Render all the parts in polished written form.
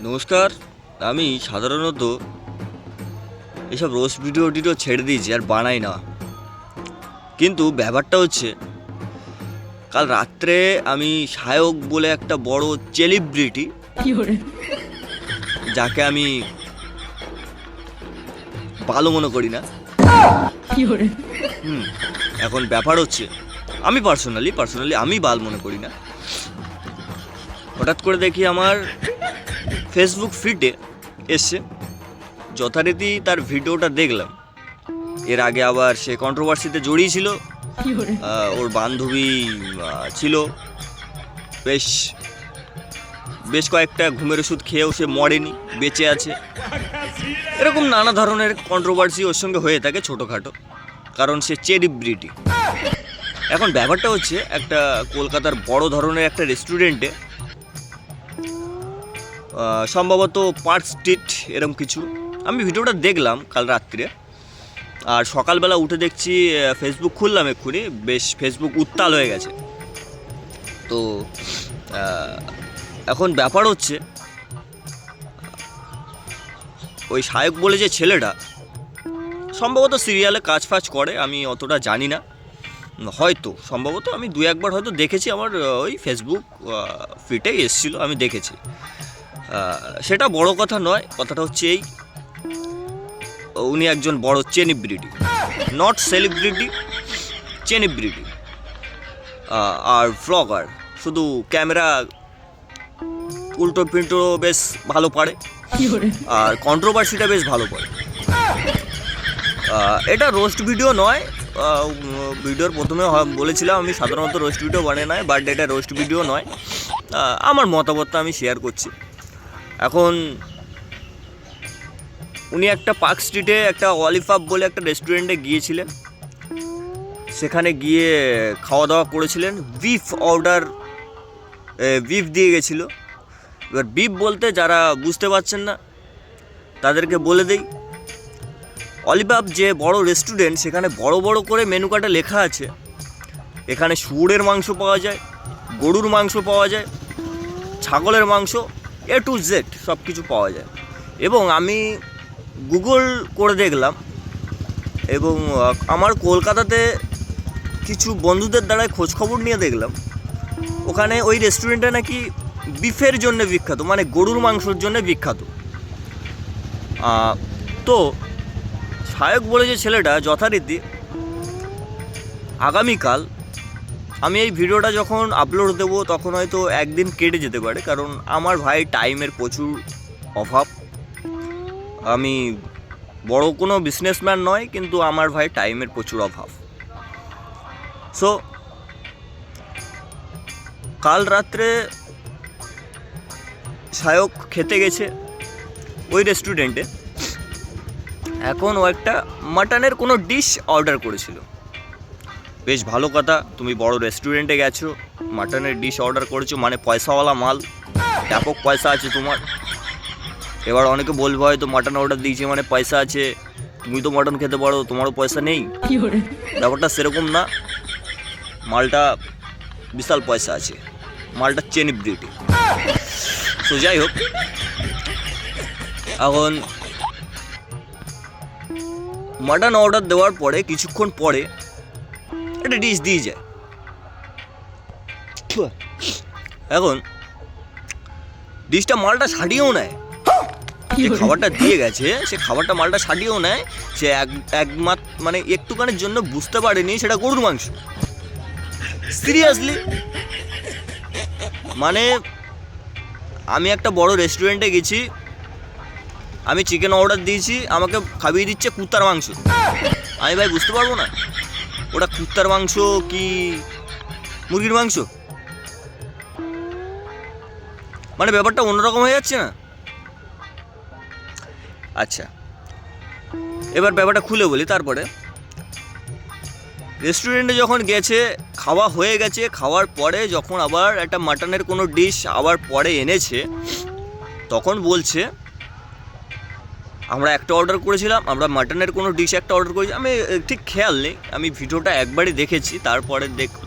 নমস্কার। আমি সাধারণত এসব রোস্ট ভিডিও ছেড়ে দিয়েছি, আর বানাই না। কিন্তু ব্যাপারটা হচ্ছে, কাল রাত্রে আমি সায়ক বলে একটা বড় সেলিব্রিটি, যাকে আমি ভালো মনে করি না, এখন ব্যাপার হচ্ছে আমি পার্সোনালি আমি ভালো মনে করি না। হঠাৎ করে দেখি আমার ফেসবুক ফিডে এসছে, যথারীতি তার ভিডিওটা দেখলাম। এর আগে আবার সে কন্ট্রোভার্সিতে জড়িয়েছিল, ওর বান্ধবী ছিল, বেশ বেশ কয়েকটা ঘুমের ওষুধ খেয়েও সে মরেনি, বেঁচে আছে। এরকম নানা ধরনের কন্ট্রোভার্সি ওর সঙ্গে হয়ে থাকে ছোটোখাটো, কারণ সে সেলিব্রিটি। এখন ব্যাপারটা হচ্ছে, একটা কলকাতার বড় ধরনের একটা রেস্টুরেন্টে, সম্ভবত পার্ক স্ট্রিট এরকম কিছু, আমি ভিডিওটা দেখলাম কাল রাত্রে। আর সকালবেলা উঠে দেখছি, ফেসবুক খুললাম এক্ষুনি, বেশ ফেসবুক উত্তাল হয়ে গেছে। তো এখন ব্যাপার হচ্ছে, ওই সায়ক বলে যে ছেলেটা সম্ভবত সিরিয়ালে কাজ ফাজ করে, আমি অতটা জানি না, হয়তো সম্ভবত আমি দু একবার হয়তো দেখেছি, আমার ওই ফেসবুক ফিডে এসেছিলো, আমি দেখেছি। সেটা বড় কথা নয়, কথাটা হচ্ছে এই, উনি একজন বড় সেলিব্রিটি, নট সেলিব্রিটি, সেলিব্রিটি আর ভ্লগার। শুধু ক্যামেরা উল্টো পিল্টো বেশ ভালো পারে, আর কন্ট্রোভার্সিটা বেশ ভালো পারে। এটা রোস্ট ভিডিও নয়, ভিডিওর প্রথমে বলেছিলাম আমি সাধারণত রোস্ট ভিডিও বানিয়ে নয়, বাট এটা রোস্ট ভিডিও নয়, আমার মতামতটা আমি শেয়ার করছি। এখন উনি একটা পার্ক স্ট্রিটে একটা অলিফাব বলে একটা রেস্টুরেন্টে গিয়েছিলেন, সেখানে গিয়ে খাওয়া দাওয়া করেছিলেন। বিফ দিয়ে গেছিলো। এবার বিফ বলতে যারা বুঝতে পারছেন না তাদেরকে বলে দেই, অলিফাব যে বড় রেস্টুরেন্ট, সেখানে বড় বড় করে মেনু কার্ডে লেখা আছে, এখানে শুয়োরের মাংস পাওয়া যায়, গরুর মাংস পাওয়া যায়, ছাগলের মাংস, A to Z সব কিছু পাওয়া যায়। এবং আমি গুগল করে দেখলাম, এবং আমার কলকাতাতে কিছু বন্ধুদের দ্বারাই খোঁজখবর নিয়ে দেখলাম, ওখানে ওই রেস্টুরেন্টটা নাকি বিফের জন্য বিখ্যাত, মানে গরুর মাংসর জন্য বিখ্যাত। তো সায়ক বলে যে ছেলেটা, যথারীতি আগামীকাল আমি এই ভিডিওটা যখন আপলোড দেবো, তখন হয়তো একদিন কেটে যেতে পারে, কারণ আমার ভাই টাইমের প্রচুর অভাব। আমি বড় কোনো বিজনেসম্যান নয়, কিন্তু আমার ভাই টাইমের প্রচুর অভাব। সো কাল রাত্রে সায়ক খেতে গেছে ওই রেস্টুরেন্টে। এখন ও একটা মাটনের কোনো ডিশ অর্ডার করেছিল। বেশ ভালো কথা, তুমি বড় রেস্টুরেন্টে গেছো, মাটনের ডিশ অর্ডার করেছো, মানে পয়সাওয়ালা মাল, ব্যাপক পয়সা আছে তোমার। এবার অনেকে বলবে হয়তো মাটন অর্ডার দিয়েছে মানে পয়সা আছে, তুমি তো মাটন খেতে পারো, তোমারও পয়সা নেই। ব্যাপারটা সেরকম না, মালটা বিশাল পয়সা আছে, মালটা সেলিব্রিটি। তো যাই হোক, এখন মাটন অর্ডার দেওয়ার পরে কিছুক্ষণ পরে একটা ডিশ দিয়ে যায়। এখন ডিশটা মালটা সাটিয়েও নেয়, যে খাবারটা দিয়ে গেছে সে খাবারটা মালটা সাটিয়েও নেয়। সে মানে একটুখানির জন্য বুঝতে পারেনি সেটা গরুর মাংস। সিরিয়াসলি, মানে আমি একটা বড় রেস্টুরেন্টে গেছি, আমি চিকেন অর্ডার দিয়েছি, আমাকে খাইয়ে দিচ্ছে কুত্তার মাংস। আমি ভাই বুঝতে পারবো না ওটা কুত্তার মাংস কি মুরগির মাংস? মানে ব্যাপারটা অন্যরকম হয়ে যাচ্ছে না? আচ্ছা, এবার ব্যাপারটা খুলে বলি। তারপরে রেস্টুরেন্টে যখন গেছে, খাওয়া হয়ে গেছে, খাওয়ার পরে যখন আবার একটা মাটনের কোনো ডিশ আবার পরে এনেছে, তখন বলছে আমরা একটা অর্ডার করেছিলাম, আমরা মাটনের কোনো ডিশ একটা অর্ডার করেছি। আমি ঠিক খেয়াল নেই, আমি ভিডিওটা একবারই দেখেছি,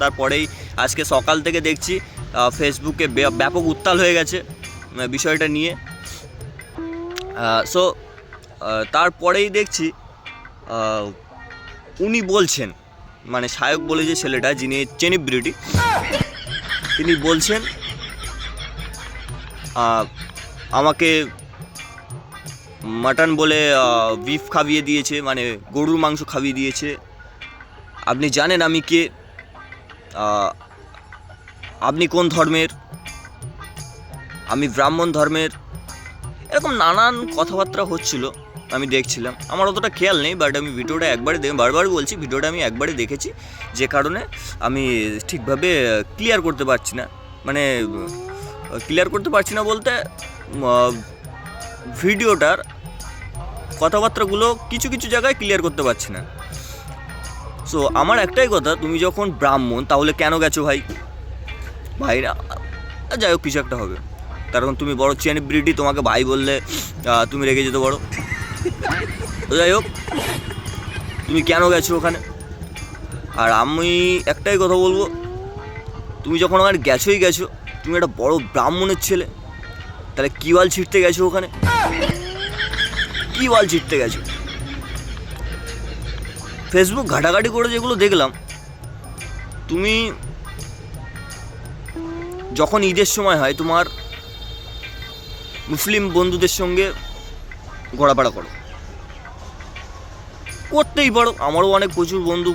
তারপরেই আজকে সকাল থেকে দেখছি ফেসবুকে ব্যাপক উত্তাল হয়ে গেছে বিষয়টা নিয়ে। সো তারপরেই দেখছি উনি বলছেন, মানে সায়ক বলে যে ছেলেটা, যিনি সেলিব্রিটি, তিনি বলছেন আমাকে মাটন বলে বিফ খাইয়ে দিয়েছে, মানে গরুর মাংস খাইয়ে দিয়েছে। আপনি জানেন আমি কে, আপনি কোন ধর্মের, আমি ব্রাহ্মণ ধর্মের, এরকম নানান কথাবার্তা হচ্ছিল। আমি দেখছিলাম, আমার অতটা খেয়াল নেই, বাট আমি ভিডিওটা একবারে বারবার বলছি, ভিডিওটা আমি একবারে দেখেছি, যে কারণে আমি ঠিকভাবে ক্লিয়ার করতে পারছি না। মানে ক্লিয়ার করতে পারছি না বলতে, ভিডিওটার কথাবার্তাগুলো কিছু কিছু জায়গায় ক্লিয়ার করতে পারছি না। সো আমার একটাই কথা, তুমি যখন ব্রাহ্মণ তাহলে কেন গেছো ভাই? ভাইরা যাই হোক, কিছু একটা হবে, কারণ তুমি বড় সেলিব্রিটি, তোমাকে ভাই বললে তুমি রেগে যেতে পারো। তো যাই হোক, তুমি কেন গেছো ওখানে? আর আমি একটাই কথা বলবো, তুমি যখন ওখানে গেছোই গেছো, তুমি একটা বড় ব্রাহ্মণের ছেলে, তাহলে কী বাল ছিটতে গেছো ওখানে? কী বাল ছিটতে গেছো? ফেসবুক ঘাটাঘাটি করে যেগুলো দেখলাম, তুমি যখন ঈদের সময় হয় তোমার মুসলিম বন্ধুদের সঙ্গে ঘোরাফেরা করতেই পারো। আমারও অনেক প্রচুর বন্ধু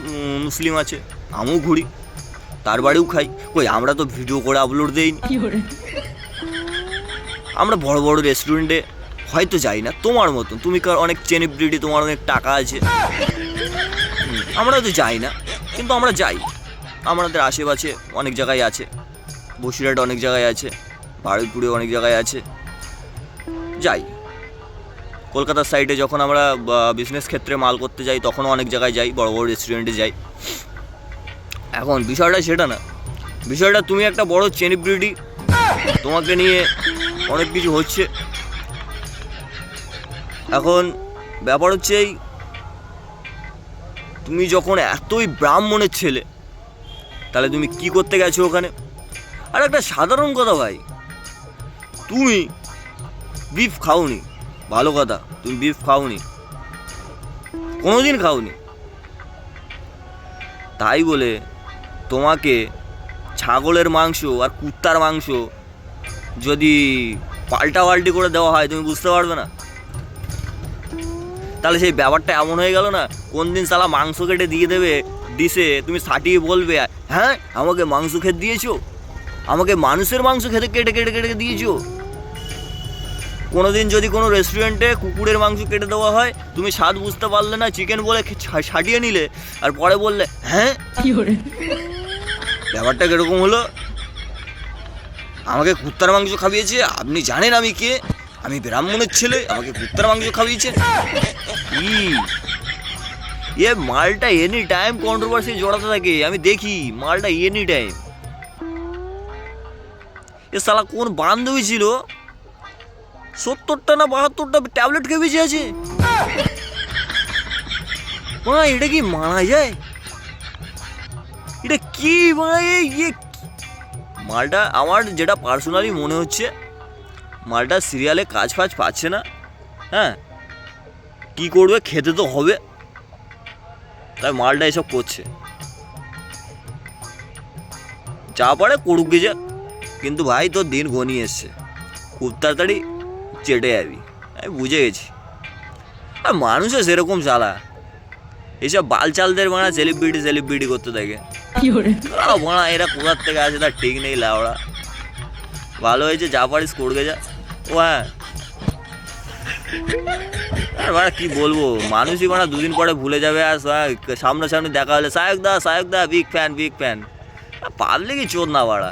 মুসলিম আছে, আমিও ঘুরি, তার বাড়িও খাই। কই আমরা তো ভিডিও করে আপলোড দেইনি। আমরা বড় বড় রেস্টুরেন্টে হয়তো যাই না তোমার মতন, তুমি অনেক সেলিব্রিটি, তোমার অনেক টাকা আছে, আমরা তো যাই না, কিন্তু আমরা যাই। আমাদের আশেপাশে অনেক জায়গায় আছে, বসিরহাটে অনেক জায়গায় আছে, বারুইপুরে অনেক জায়গায় আছে, যাই। কলকাতার সাইডে যখন আমরা বিজনেস ক্ষেত্রে মাল করতে যাই, তখনও অনেক জায়গায় যাই, বড় বড় রেস্টুরেন্টে যাই। এখন বিষয়টা সেটা না, বিষয়টা তুমি একটা বড় সেলিব্রিটি, তোমাকে নিয়ে অনেক কিছু হচ্ছে। এখন ব্যাপার হচ্ছে এই, তুমি যখন এতই ব্রাহ্মণের ছেলে, তাহলে তুমি কি করতে গেছো ওখানে? আর একটা সাধারণ কথা ভাই, তুমি বিফ খাওনি, ভালো কথা, তুমি বিফ খাওনি, কোনোদিন খাওনি, তাই বলে তোমাকে ছাগলের মাংস আর কুত্তার মাংস যদি পাল্টাপাল্টি করে দেওয়া হয়, তুমি বুঝতে পারবে না। তাহলে সেই ব্যাপারটা এমন হয়ে গেল না, কোন দিন সালা মাংস কেটে দিয়ে দেবে ডিশে, তুমি সাটিয়ে বলবে, হ্যাঁ আমাকে মাংস খেতে দিয়েছো, আমাকে মানুষের মাংস খেতে কেটে কেটে কেটে দিয়েছো। কোনোদিন যদি কোনো রেস্টুরেন্টে কুকুরের মাংস কেটে দেওয়া হয়, তুমি স্বাদ বুঝতে পারলে না, চিকেন বলে ছাটিয়ে নিলে, আর পরে বললে হ্যাঁ, ব্যাপারটা কিরকম হলো? আমাকে কুত্তার মাংস খাইয়েছে, আপনি জানেন আমি কে, আমি ব্রাহ্মণের ছেলে, আমাকে কুত্তার মাংস খাইয়েছে। এ মালটা এনি টাইম কন্ট্রোভার্সি জড়াতে থাকে, আমি দেখি মালটা এনি টাইম। এ শালা কোন বান্ধবী ছিল, 70টা না 72টা ট্যাবলেট খেয়ে বেঁচে আছে। এটা কি মানা যায়? এটা কি মালটা আমার যেটা পার্সোনালি মনে হচ্ছে, মালটা সিরিয়ালে কাজ ফাজ পাচ্ছে না, হ্যাঁ কি করবে, খেতে তো হবে, তাই মালটা এসব করছে। যা পারে করুক গিয়ে, কিন্তু ভাই তোর দিন ঘনিয়ে এসছে, খুব তাড়াতাড়ি চেটে যাবি, আমি বুঝে গেছি। আর মানুষও সেরকম চালা, এইসব বালচালদের মানা সেলিব্রিটি করতে থাকে। মানা এরা কোথার থেকে আসে তার ঠিক নেই লাউড়া। ভালো হয়েছে, যা পারিস করবে যা। ও হ্যাঁ, আর ভাড়া কি বলবো, মানুষই মানা দুদিন পরে ভুলে যাবে, আর সামনাসামনি দেখা হলে সায়ক দা বিগ ফ্যান, পারলে কি চোদ না বাড়া।